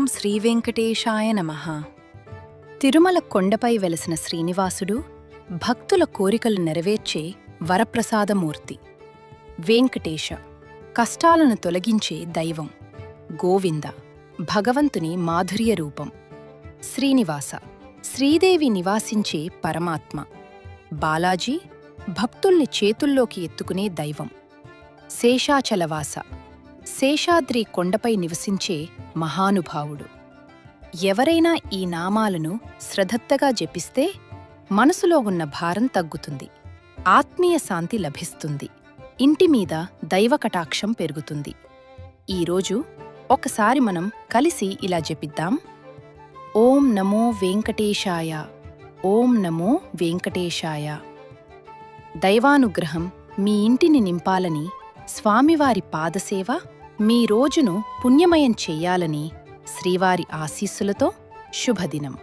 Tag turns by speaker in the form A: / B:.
A: శ్రీవెంకటేశాయ నమః. తిరుమల కొండపై వెలసిన శ్రీనివాసుడు భక్తుల కోరికలు నెరవేర్చే వరప్రసాదమూర్తి. వెంకటేశ కష్టాలను తొలగించే దైవం. గోవింద భగవంతుని మాధుర్య రూపం. శ్రీనివాస శ్రీదేవి నివాసించే పరమాత్మ. బాలాజీ భక్తుల్ని చేతుల్లోకి ఎత్తుకునే దైవం. శేషాచలవాస శేషాద్రి కొండపై నివసించే మహానుభావుడు. ఎవరైనా ఈ నామాలను శ్రద్ధగా జపిస్తే మనసులో ఉన్న భారం తగ్గుతుంది, ఆత్మీయ శాంతి లభిస్తుంది, ఇంటిమీద దైవకటాక్షం పెరుగుతుంది. ఈరోజు ఒకసారి మనం కలిసి ఇలా జపిద్దాం. ఓం నమో వెంకటేశాయ, ఓం నమో వెంకటేశాయ. దైవానుగ్రహం మీ ఇంటిని నింపాలని, స్వామివారి పాదసేవ మీ రోజును పుణ్యమయం చెయ్యాలని శ్రీవారి ఆశీస్సులతో శుభదినం.